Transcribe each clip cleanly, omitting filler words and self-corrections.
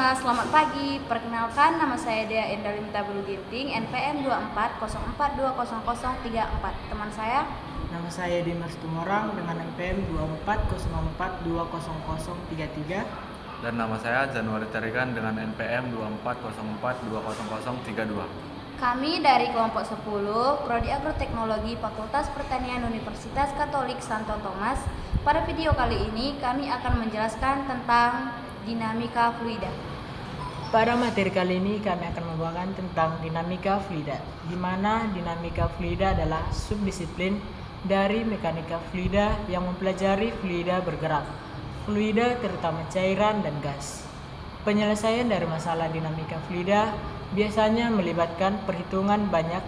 semua, selamat pagi. Perkenalkan, nama saya Dea Endalinta Bulu Ginting, NPM 2404200034. Teman saya, Nama saya Dimas Tumorang dengan NPM 2404200033. Dan nama saya Januari Tarigan dengan NPM 2404200032. kami dari kelompok 10, Prodi Agroteknologi Fakultas Pertanian Universitas Katolik Santo Thomas. Pada video kali ini, kami akan menjelaskan tentang dinamika fluida. Pada materi kali ini kami akan membawakan tentang dinamika fluida, di mana dinamika fluida adalah subdisiplin dari mekanika fluida yang mempelajari fluida bergerak, fluida terutama cairan dan gas. Penyelesaian dari masalah dinamika fluida biasanya melibatkan perhitungan banyak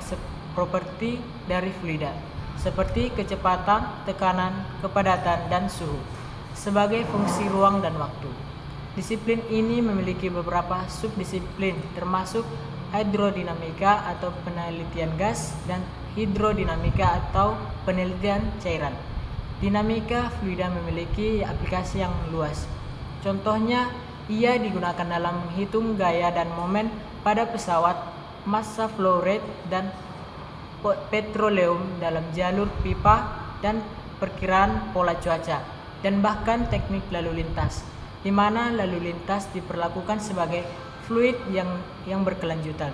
properti dari fluida, seperti kecepatan, tekanan, kepadatan, dan suhu, sebagai fungsi ruang dan waktu. Disiplin ini memiliki beberapa subdisiplin, termasuk hidrodinamika atau penelitian gas dan hidrodinamika atau penelitian cairan. Dinamika fluida memiliki aplikasi yang luas. Contohnya, ia digunakan dalam menghitung gaya dan momen pada pesawat, massa flow rate dan petroleum dalam jalur pipa, dan perkiraan pola cuaca, dan bahkan teknik lalu lintas, di mana lalu lintas diperlakukan sebagai fluid yang berkelanjutan.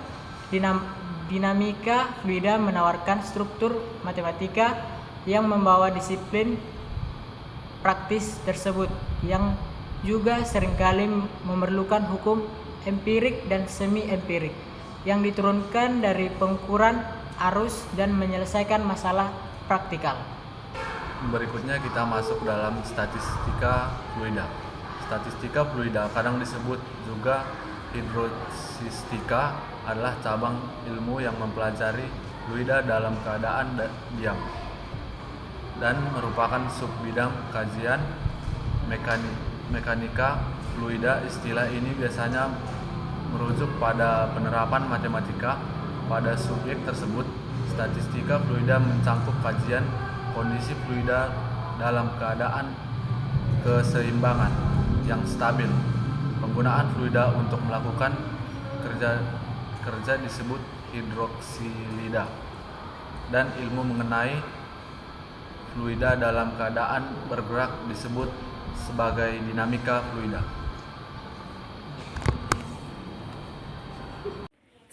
Dinamika fluida menawarkan struktur matematika yang membawa disiplin praktis tersebut, yang juga seringkali memerlukan hukum empirik dan semi-empirik yang diturunkan dari pengukuran arus dan menyelesaikan masalah praktikal. Berikutnya kita masuk dalam statistika fluida. Statistika fluida kadang disebut juga hidrosistika, adalah cabang ilmu yang mempelajari fluida dalam keadaan diam dan merupakan subbidang kajian mekanika fluida. Istilah ini biasanya merujuk pada penerapan matematika pada subjek tersebut. Statistika fluida mencakup kajian kondisi fluida dalam keadaan keseimbangan yang stabil. Penggunaan fluida untuk melakukan kerja disebut hidroksilida, dan ilmu mengenai fluida dalam keadaan bergerak disebut sebagai dinamika fluida.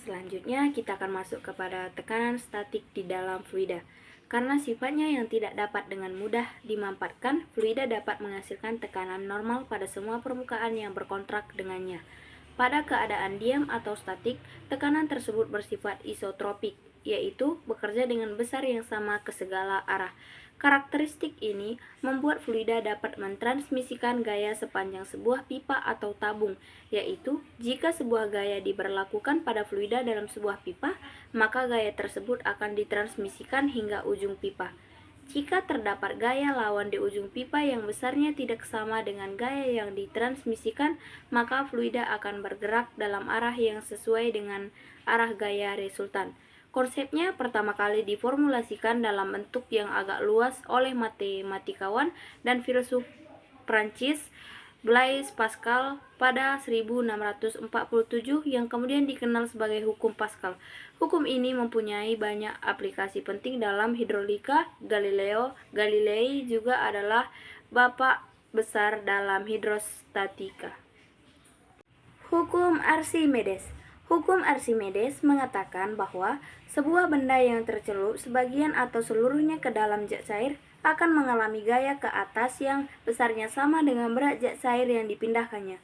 Selanjutnya, kita akan masuk kepada tekanan statik di dalam fluida. Karena sifatnya yang tidak dapat dengan mudah dimanfaatkan, fluida dapat menghasilkan tekanan normal pada semua permukaan yang berkontrak dengannya. Pada keadaan diam atau statik, tekanan tersebut bersifat isotropik, yaitu bekerja dengan besar yang sama ke segala arah. Karakteristik ini membuat fluida dapat mentransmisikan gaya sepanjang sebuah pipa atau tabung, yaitu jika sebuah gaya diberlakukan pada fluida dalam sebuah pipa, maka gaya tersebut akan ditransmisikan hingga ujung pipa. Jika terdapat gaya lawan di ujung pipa yang besarnya tidak sama dengan gaya yang ditransmisikan, maka fluida akan bergerak dalam arah yang sesuai dengan arah gaya resultan. Konsepnya pertama kali diformulasikan dalam bentuk yang agak luas oleh matematikawan dan filsuf Prancis Blaise Pascal pada 1647 yang kemudian dikenal sebagai hukum Pascal. Hukum ini mempunyai banyak aplikasi penting dalam hidrolika. Galileo Galilei juga adalah bapak besar dalam hidrostatika. Hukum Archimedes. Hukum Archimedes mengatakan bahwa sebuah benda yang tercelup sebagian atau seluruhnya ke dalam zat cair akan mengalami gaya ke atas yang besarnya sama dengan berat zat cair yang dipindahkannya.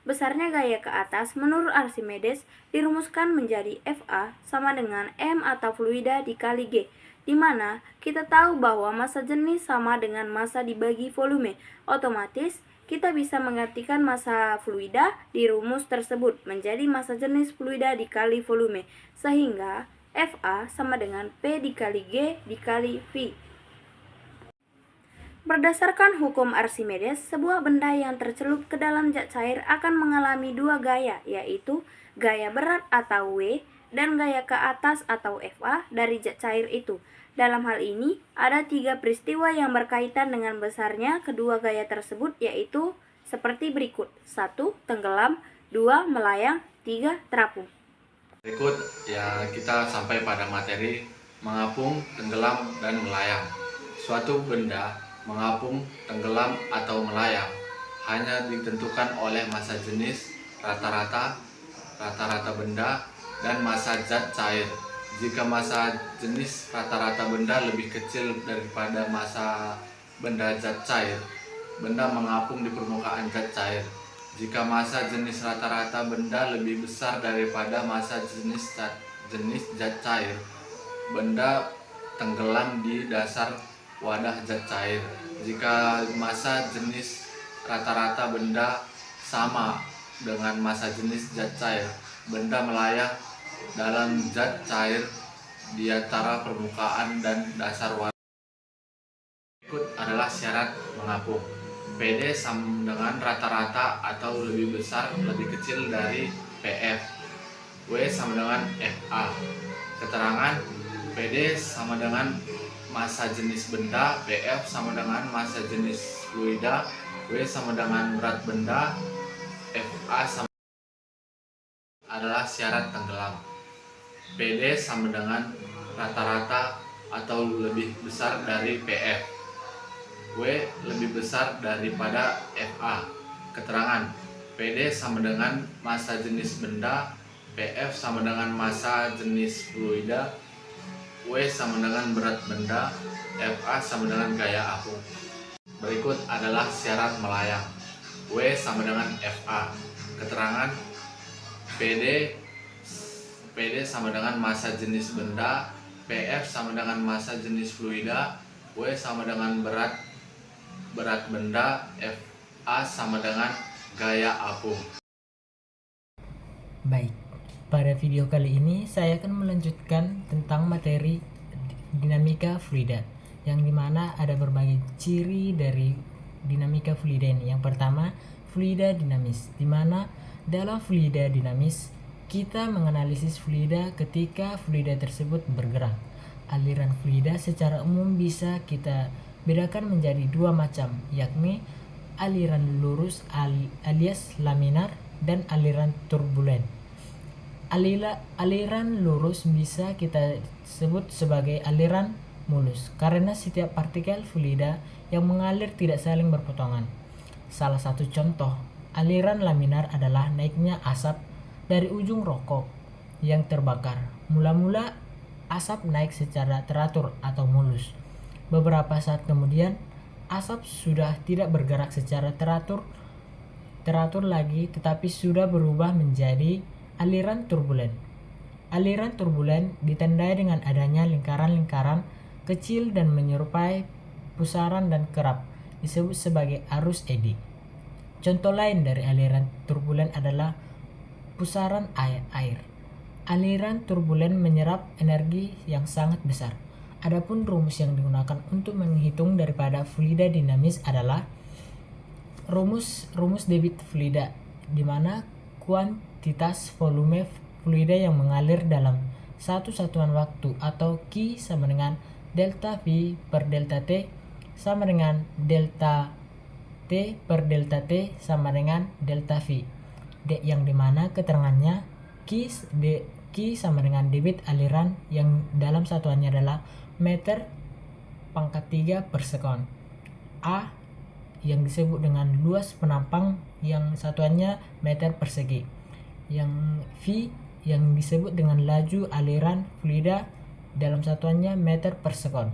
Besarnya gaya ke atas menurut Archimedes dirumuskan menjadi Fa sama dengan M atau fluida dikali G, di mana kita tahu bahwa massa jenis sama dengan massa dibagi volume. Otomatis kita bisa menggantikan massa fluida di rumus tersebut menjadi massa jenis fluida dikali volume, sehingga Fa sama dengan P dikali G dikali V. Berdasarkan hukum Archimedes, sebuah benda yang tercelup ke dalam zat cair akan mengalami dua gaya, yaitu gaya berat atau W dan gaya ke atas atau Fa dari zat cair itu. Dalam hal ini, ada 3 peristiwa yang berkaitan dengan besarnya kedua gaya tersebut, yaitu seperti berikut. 1. Tenggelam. 2. Melayang. 3. Terapung. Berikut ya kita sampai pada materi mengapung, tenggelam, dan melayang. Suatu benda mengapung, tenggelam, atau melayang hanya ditentukan oleh massa jenis, rata-rata benda, dan massa zat cair. Jika massa jenis rata-rata benda lebih kecil daripada massa benda zat cair, benda mengapung di permukaan zat cair. Jika massa jenis rata-rata benda lebih besar daripada massa jenis zat cair, benda tenggelam di dasar wadah zat cair. Jika massa jenis rata-rata benda sama dengan massa jenis zat cair, benda melayang dalam zat cair di antara permukaan dan dasar wadah. Berikut adalah syarat mengapung. PD sama dengan rata-rata atau lebih besar lebih kecil dari PF. W sama dengan FA. Keterangan PD sama dengan massa jenis benda, PF sama dengan massa jenis fluida, W sama dengan berat benda, FA sama adalah syarat tenggelam. PD sama dengan rata-rata atau lebih besar dari PF. W lebih besar daripada FA. Keterangan PD sama dengan massa jenis benda, PF sama dengan massa jenis fluida, W sama dengan berat benda, FA sama dengan gaya apung. Berikut adalah syarat melayang. W sama dengan FA. Keterangan PD sama dengan massa jenis benda, PF sama dengan massa jenis fluida, W sama dengan berat benda, FA sama dengan gaya apung. Baik, pada video kali ini saya akan melanjutkan tentang materi dinamika fluida, yang dimana ada berbagai ciri dari dinamika fluida ini. Yang pertama, fluida dinamis, dimana dalam fluida dinamis kita menganalisis fluida ketika fluida tersebut bergerak. Aliran fluida secara umum bisa kita bedakan menjadi dua macam, yakni aliran lurus alias laminar dan aliran turbulen. Aliran lurus bisa kita sebut sebagai aliran mulus karena setiap partikel fluida yang mengalir tidak saling berpotongan. Salah satu contoh aliran laminar adalah naiknya asap dari ujung rokok yang terbakar. Mula-mula asap naik secara teratur atau mulus. Beberapa saat kemudian, asap sudah tidak bergerak secara teratur lagi, tetapi sudah berubah menjadi aliran turbulen. Aliran turbulen ditandai dengan adanya lingkaran-lingkaran kecil dan menyerupai pusaran dan kerap, disebut sebagai arus eddy. Contoh lain dari aliran turbulen adalah pusaran air. Aliran turbulen menyerap energi yang sangat besar. Adapun rumus yang digunakan untuk menghitung daripada fluida dinamis adalah rumus debit fluida, di mana kuantitas volume fluida yang mengalir dalam satu satuan waktu atau Q sama dengan delta V per delta T sama dengan delta T per delta T sama dengan delta V. Yang dimana keterangannya Q sama dengan debit aliran yang dalam satuannya adalah meter pangkat 3 per sekon. A yang disebut dengan luas penampang yang satuannya meter persegi. Yang V yang disebut dengan laju aliran fluida dalam satuannya meter per sekon.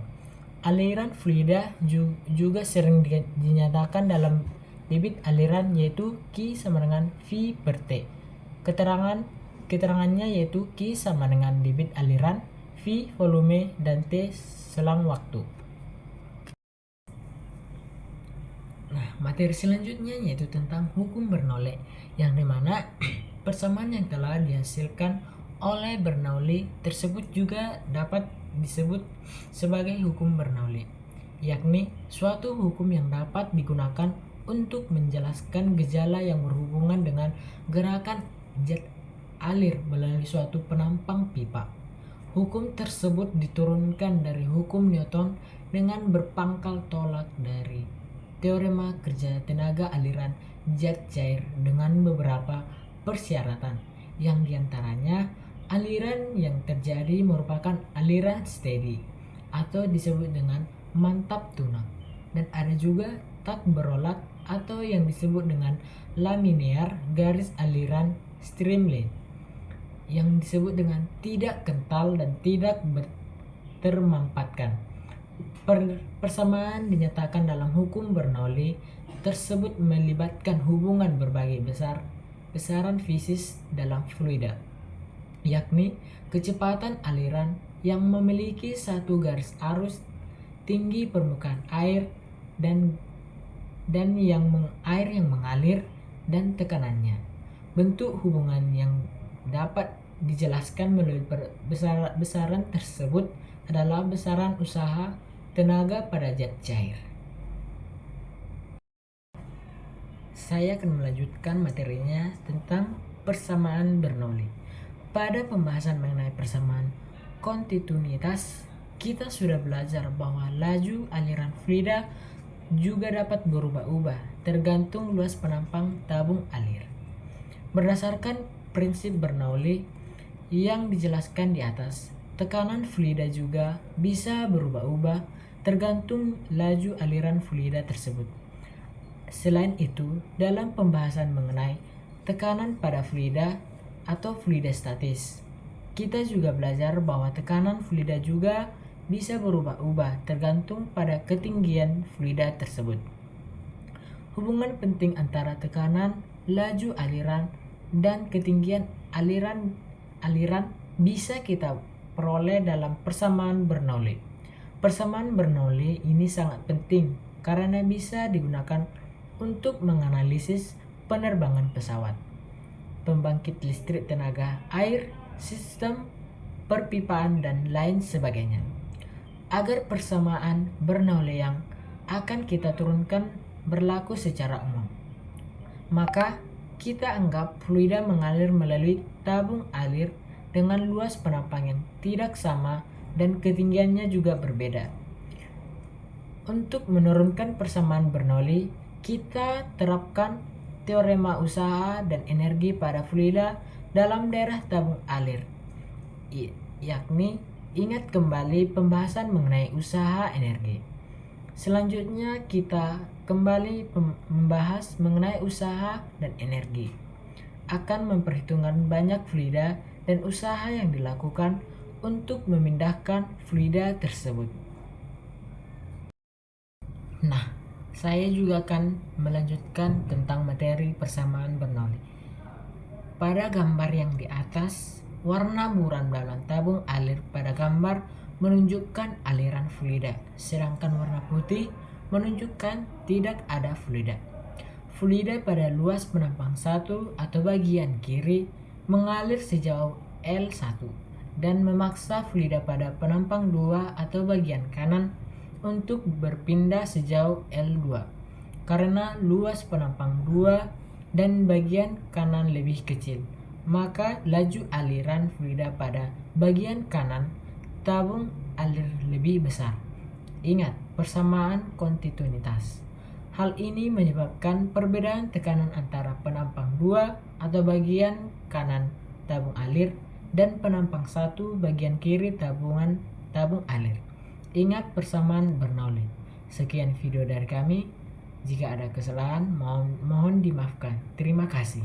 Aliran fluida juga sering dinyatakan dalam debit aliran, yaitu Q sama dengan V per T. Keterangannya yaitu Q sama dengan debit aliran, V volume, dan T selang waktu. Nah, materi selanjutnya yaitu tentang hukum Bernoulli, yang dimana persamaan yang telah dihasilkan oleh Bernoulli tersebut juga dapat disebut sebagai hukum Bernoulli, yakni suatu hukum yang dapat digunakan untuk menjelaskan gejala yang berhubungan dengan gerakan jet alir melalui suatu penampang pipa. Hukum tersebut diturunkan dari hukum Newton dengan berpangkal tolak dari teorema kerja tenaga aliran zat cair dengan beberapa persyaratan, yang diantaranya aliran yang terjadi merupakan aliran steady atau disebut dengan mantap tunang, dan ada juga tak berolat atau yang disebut dengan laminear garis aliran streamline yang disebut dengan tidak kental dan tidak termampatkan. Persamaan dinyatakan dalam hukum Bernoulli tersebut melibatkan hubungan berbagai besaran fisik dalam fluida, yakni kecepatan aliran yang memiliki satu garis arus, tinggi permukaan air dan air yang mengalir, dan tekanannya. Bentuk hubungan yang dapat dijelaskan melalui besaran tersebut adalah besaran usaha tenaga pada zat cair. Saya akan melanjutkan materinya tentang persamaan Bernoulli. Pada pembahasan mengenai persamaan kontinuitas, kita sudah belajar bahwa laju aliran fluida juga dapat berubah-ubah tergantung luas penampang tabung alir. Berdasarkan prinsip Bernoulli yang dijelaskan di atas, tekanan fluida juga bisa berubah-ubah tergantung laju aliran fluida tersebut. Selain itu, dalam pembahasan mengenai tekanan pada fluida atau fluida statis, kita juga belajar bahwa tekanan fluida juga bisa berubah-ubah tergantung pada ketinggian fluida tersebut. Hubungan penting antara tekanan, laju aliran, dan ketinggian aliran bisa kita peroleh dalam persamaan Bernoulli. Persamaan Bernoulli ini sangat penting karena bisa digunakan untuk menganalisis penerbangan pesawat, pembangkit listrik tenaga air, sistem perpipaan, dan lain sebagainya. Agar persamaan Bernoulli yang akan kita turunkan berlaku secara umum, maka kita anggap fluida mengalir melalui tabung alir dengan luas penampang yang tidak sama dan ketinggiannya juga berbeda. Untuk menurunkan persamaan Bernoulli, kita terapkan teorema usaha dan energi pada fluida dalam daerah tabung alir, yakni ingat kembali pembahasan mengenai usaha energi. Selanjutnya kita kembali membahas mengenai usaha dan energi. Akan memperhitungkan banyak fluida dan usaha yang dilakukan untuk memindahkan fluida tersebut. Nah, saya juga akan melanjutkan tentang materi persamaan Bernoulli. Pada gambar yang di atas, warna buram dalam tabung alir pada gambar menunjukkan aliran fluida, sedangkan warna putih menunjukkan tidak ada fluida. Fluida pada luas penampang 1 atau bagian kiri mengalir sejauh L1 dan memaksa fluida pada penampang 2 atau bagian kanan untuk berpindah sejauh L2 karena luas penampang 2 dan bagian kanan lebih kecil. Maka laju aliran fluida pada bagian kanan tabung alir lebih besar. Ingat persamaan kontinuitas. Hal ini menyebabkan perbedaan tekanan antara penampang 2 atau bagian kanan tabung alir dan penampang 1 bagian kiri tabung alir. Ingat persamaan Bernoulli. Sekian video dari kami. Jika ada kesalahan mohon dimaafkan. Terima kasih.